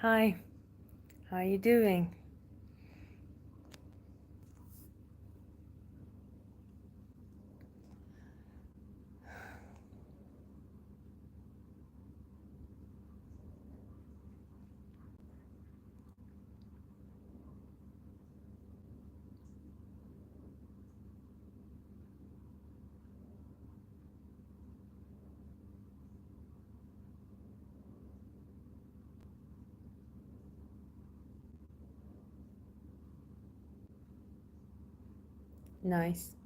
Hi, how are you doing? Nice.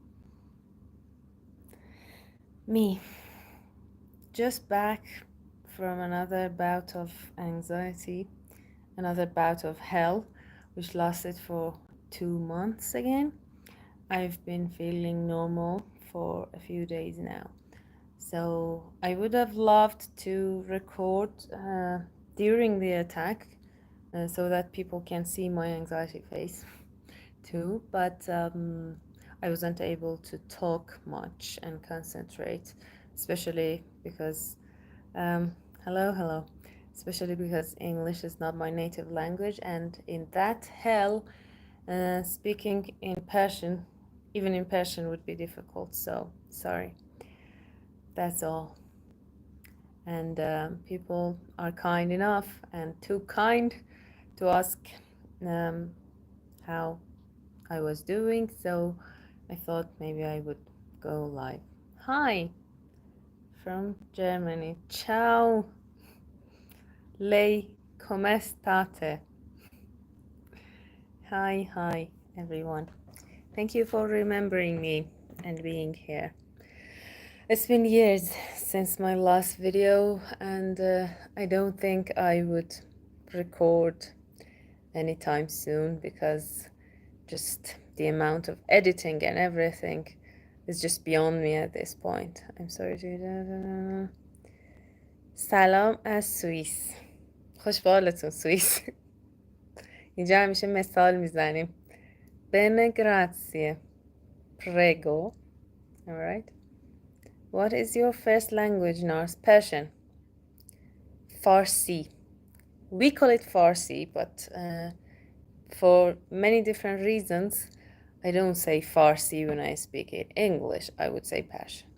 Me, just back from another bout of anxiety, another bout of hell, which lasted for 2 months again. I've been feeling normal for a few days now. So I would have loved to record during the attack so that people can see my anxiety face too, but I wasn't able to talk much and concentrate, especially because, um, hello, especially because English is not my native language, and in that hell, speaking in Persian, even in Persian, would be difficult. So sorry, that's all. And people are kind enough and too kind to ask um, how I was doing, so I thought maybe I would go live. Hi from Germany. Ciao. Lei come state? Hi, everyone. Thank you for remembering me and being here. It's been years since my last video, and I don't think I would record anytime soon because just the amount of editing and everything is just beyond me at this point. I'm sorry to... سلام از سوئیس. خوش به حالتون سوئیس. اینجا همیشه مثال میزنیم. Bene grazie. Prego. Alright. What is your first language, Nars? Persian. Farsi. We call it Farsi, but for many different reasons, I don't say Farsi when I speak it English. I would say Persian.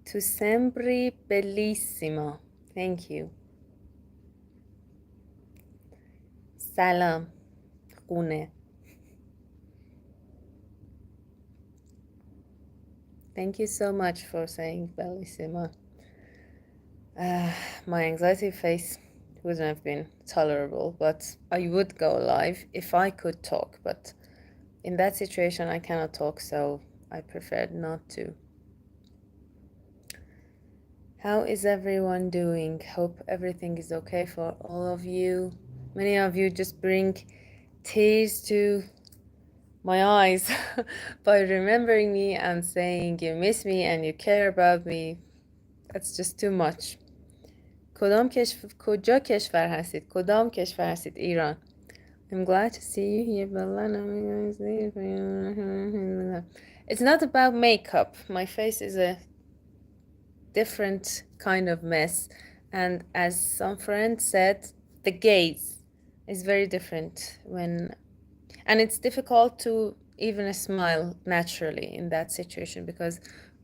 Tu sembri bellissimo. Thank you. Salam. Khune. Thank you so much for saying bellissimo. My anxiety face wouldn't have been tolerable, but I would go live if I could talk. But in that situation, I cannot talk, so I preferred not to. How is everyone doing? Hope everything is okay for all of you. Many of you just bring tears to my eyes by remembering me and saying you miss me and you care about me. That's just too much. کجا کشور هستید؟ کدام کشور هستید؟ ایران. I'm glad to see you here. It's not about makeup. My face is a different kind of mess. And as some friend said, the gaze is very different when, and it's difficult to even smile naturally in that situation because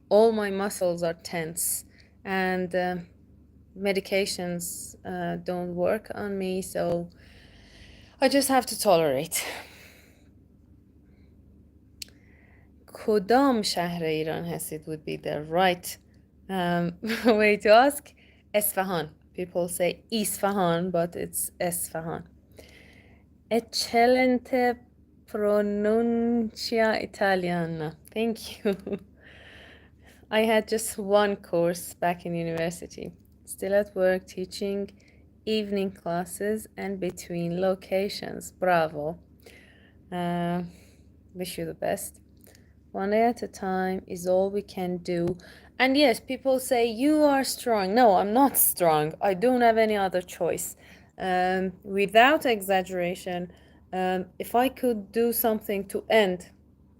all my muscles are tense and medications don't work on me, so I just have to tolerate. کدام شهر ایران هستید would be the right way to ask. Esfahan. People say Isfahan, but it's Esfahan. Eccellente pronuncia italiana. Thank you. I had just one course back in university. Still at work teaching evening classes and between locations. Bravo. Uh, Wish you the best. One day at a time is all we can do. And yes, people say, you are strong. No, I'm not strong. I don't have any other choice. Without exaggeration, if I could do something to end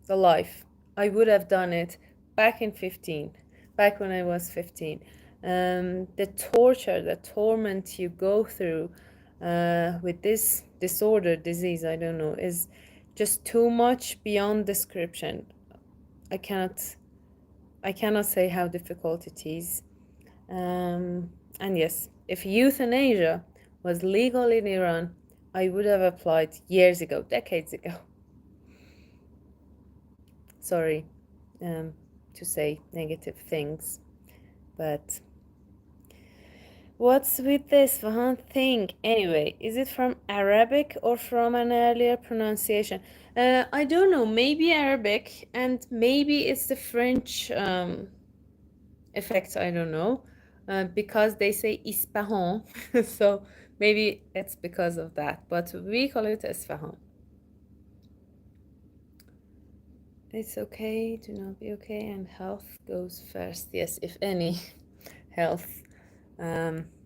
the life, I would have done it back in 15, back when I was 15. The torture, the torment you go through with this disorder, disease, I don't know, is just too much beyond description. I cannot I cannot say how difficult it is. And yes, if euthanasia was legal in Iran, I would have applied years ago, decades ago. Sorry to say negative things, but what's with this Vahan thing? Anyway, is it from Arabic or from an earlier pronunciation? I don't know, maybe Arabic, and maybe it's the French effects, I don't know, because they say Ispahan, so maybe it's because of that, but we call it Isfahan. It's okay to not be okay, and health goes first. Yes, if any, health.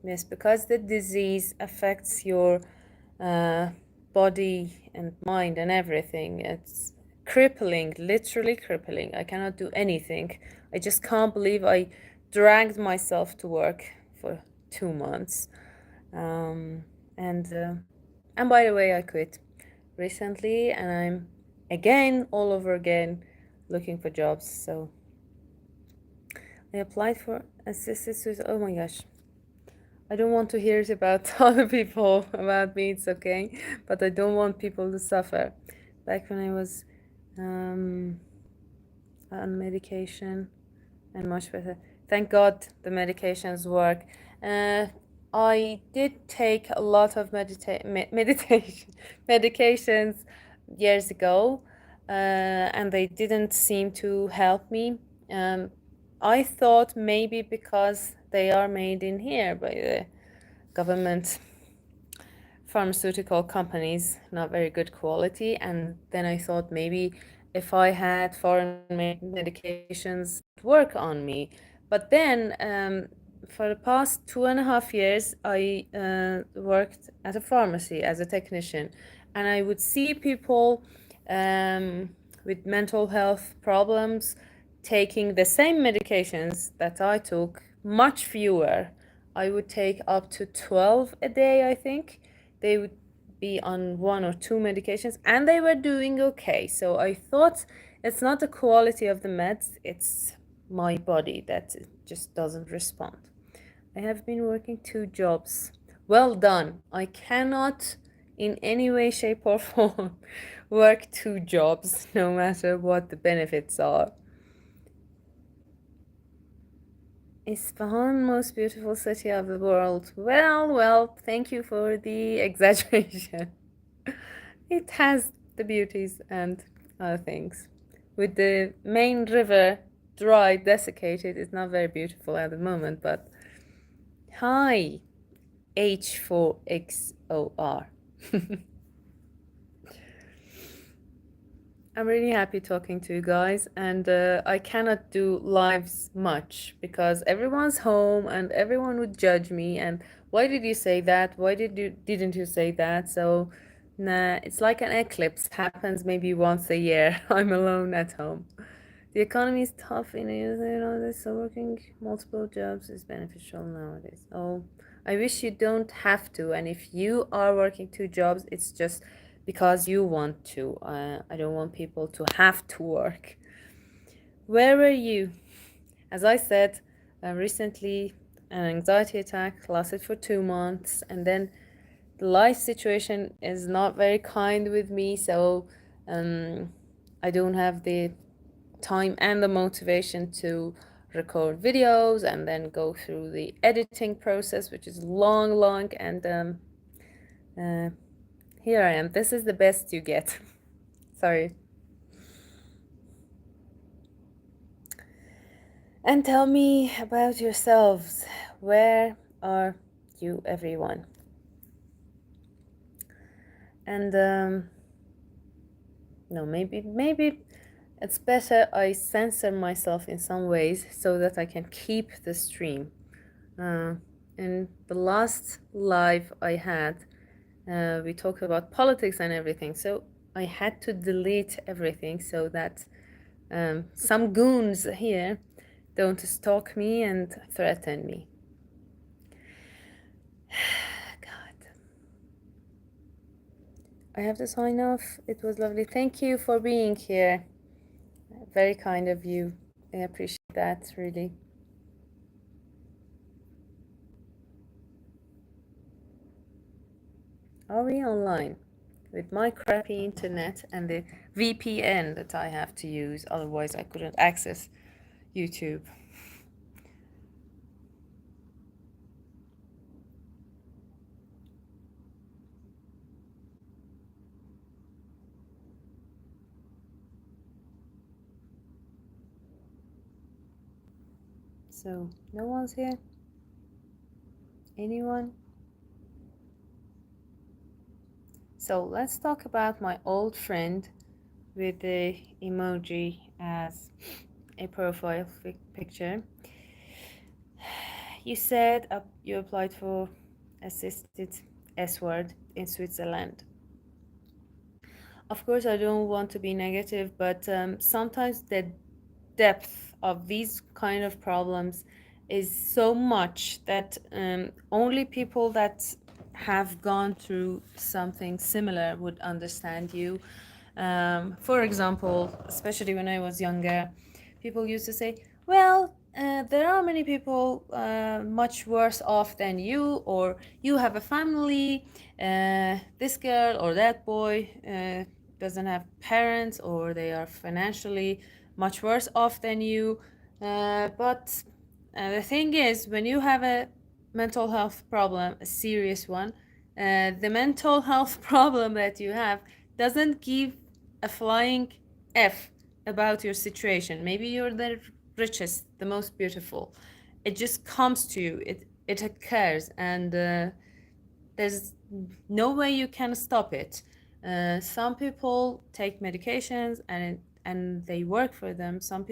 Yes, because the disease affects your uh, body and mind and everything. It's crippling, literally crippling. I cannot do anything. I just can't believe I dragged myself to work for 2 months. Um, and by the way, I quit recently, and I'm again all over again looking for jobs. So I applied for assisted suicide. Oh my gosh. I don't want to hear it about other people, about me, it's okay, but I don't want people to suffer. Back when I was um, on medication, and much better. Thank God the medications work. Uh, I did take a lot of meditation medications years ago, and they didn't seem to help me. I thought maybe because they are made in here by the government pharmaceutical companies, not very good quality. And then I thought maybe if I had foreign made medications work on me. But then for the past 2.5 years, I worked at a pharmacy as a technician, and I would see people with mental health problems taking the same medications that I took, much fewer. I would take up to 12 a day, I think. They would be on one or two medications, and they were doing okay. So I thought it's not the quality of the meds, it's my body that just doesn't respond. I have been working 2 jobs. Well done. I cannot in any way, shape, or form work 2 jobs, no matter what the benefits are. Isfahan, most beautiful city of the world. Well, thank you for the exaggeration. It has the beauties and other things. With the main river dry, desiccated, it's not very beautiful at the moment, but hi, H4XOR. I'm really happy talking to you guys, and I cannot do lives much because everyone's home and everyone would judge me. And why did you say that? Why didn't you say that? So, nah, it's like an eclipse happens maybe once a year. I'm alone at home. The economy is tough in this, so working multiple jobs is beneficial nowadays. Oh, I wish you don't have to. And if you are working 2 jobs, it's just because you want to. I don't want people to have to work. Where were you? As I said, recently an anxiety attack lasted for 2 months, and then the life situation is not very kind with me, so I don't have the time and the motivation to record videos and then go through the editing process, which is long, and Here I am. This is the best you get. Sorry. And tell me about yourselves. Where are you, everyone? And no, maybe it's better I censor myself in some ways so that I can keep the stream. Uh, in the last live I had, we talked about politics and everything, so I had to delete everything so that some goons here don't stalk me and threaten me. God. I have to sign off. It was lovely. Thank you for being here. Very kind of you. I appreciate that, really. Are we online? With my crappy internet and the VPN that I have to use, otherwise I couldn't access YouTube. So, no one's here? Anyone? So, let's talk about my old friend with the emoji as a profile picture. You said you applied for assisted S word in Switzerland. Of course, I don't want to be negative, but sometimes the depth of these kind of problems is so much that only people that have gone through something similar would understand you. For example, especially when I was younger, people used to say, well, there are many people much worse off than you, or you have a family, this girl or that boy doesn't have parents, or they are financially much worse off than you. But the thing is, when you have a mental health problem, a serious one, the mental health problem that you have doesn't give a flying F about your situation. Maybe you're the richest, the most beautiful. It just comes to you. It occurs, and there's no way you can stop it. Some people take medications and they work for them. Some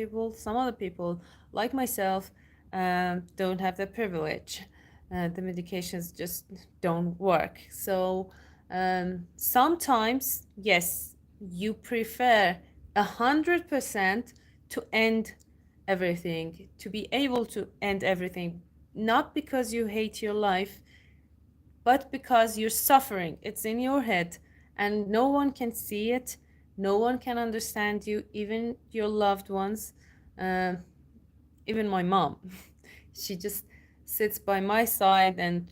other people, like myself, don't have the privilege. The medications just don't work. So sometimes, yes, you prefer 100% to end everything, to be able to end everything, not because you hate your life, but because you're suffering. It's in your head and no one can see it. No one can understand you, even your loved ones, uh, even my mom. She just sits by my side and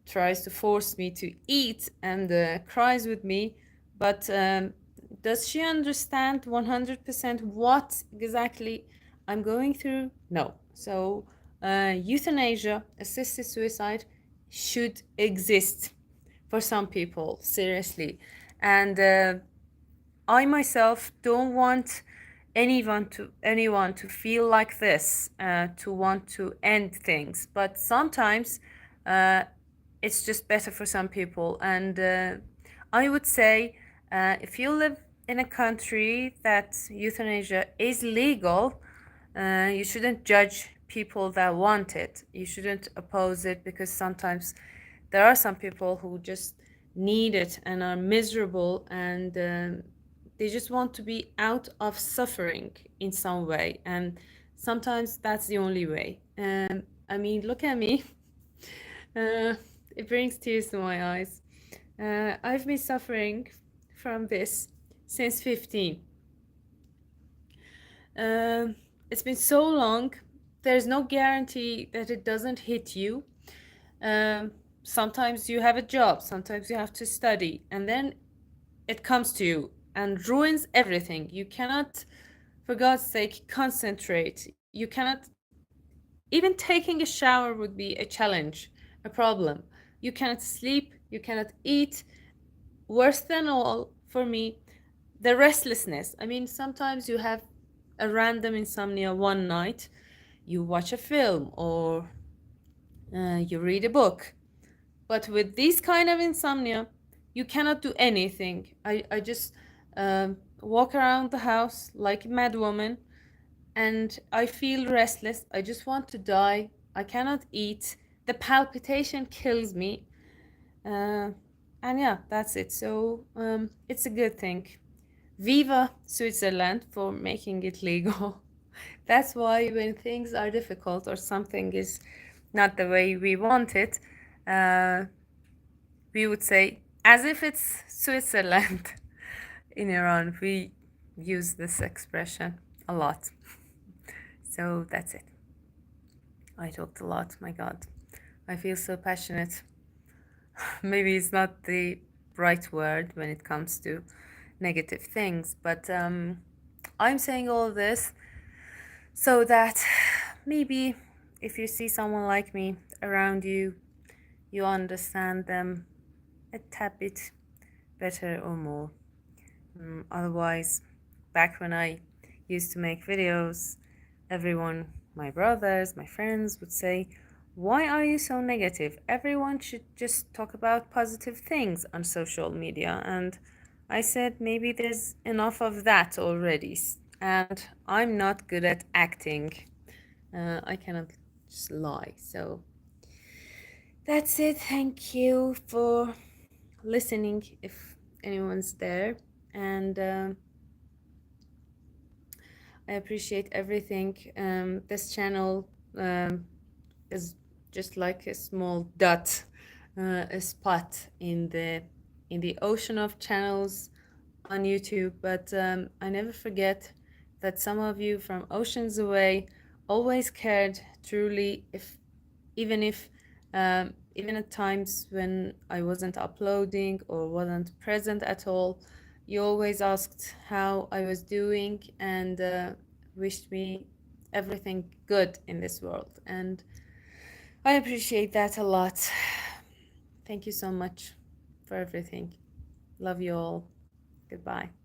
tries to force me to eat and cries with me. But does she understand 100% what exactly I'm going through? No. So, euthanasia, assisted suicide, should exist for some people, seriously. And I myself don't want anyone to feel like this, to want to end things. But sometimes uh, it's just better for some people. And I would say, if you live in a country that euthanasia is legal, you shouldn't judge people that want it. You shouldn't oppose it, because sometimes there are some people who just need it and are miserable, and they just want to be out of suffering in some way. And sometimes that's the only way. I mean, look at me. Uh, it brings tears to my eyes. I've been suffering from this since 15. It's been so long. There's no guarantee that it doesn't hit you. Um, Sometimes you have a job, sometimes you have to study, and then it comes to you and ruins everything. You cannot, for God's sake, concentrate. You cannot, even taking a shower would be a challenge, a problem. You cannot sleep, you cannot eat. worse than all for me, the restlessness. I mean, sometimes you have a random insomnia one night, you watch a film or you read a book. But with this kind of insomnia, you cannot do anything. I just walk around the house like a mad woman, and I feel restless. I just want to die. I cannot eat. The palpitation kills me. Uh, and yeah, that's it. So it's a good thing. Viva Switzerland for making it legal. That's why when things are difficult or something is not the way we want it, uh, we would say, as if it's Switzerland. In Iran, we use this expression a lot. So that's it. I talked a lot, my God. I feel so passionate. Maybe it's not the right word when it comes to negative things, but I'm saying all this so that maybe if you see someone like me around you, you understand them a tad bit better or more. Otherwise, back when I used to make videos, everyone, my brothers, my friends would say, "Why are you so negative? Everyone should just talk about positive things on social media." And I said, maybe there's enough of that already. And I'm not good at acting. I cannot just lie. So that's it. Thank you for listening if anyone's there. And I appreciate everything. This channel is just like a small dot, a spot in the ocean of channels on YouTube. But I never forget that some of you from oceans away always cared truly, if even if even at times when I wasn't uploading or wasn't present at all, you always asked how I was doing and wished me everything good in this world. And I appreciate that a lot. Thank you so much for everything. Love you all. Goodbye.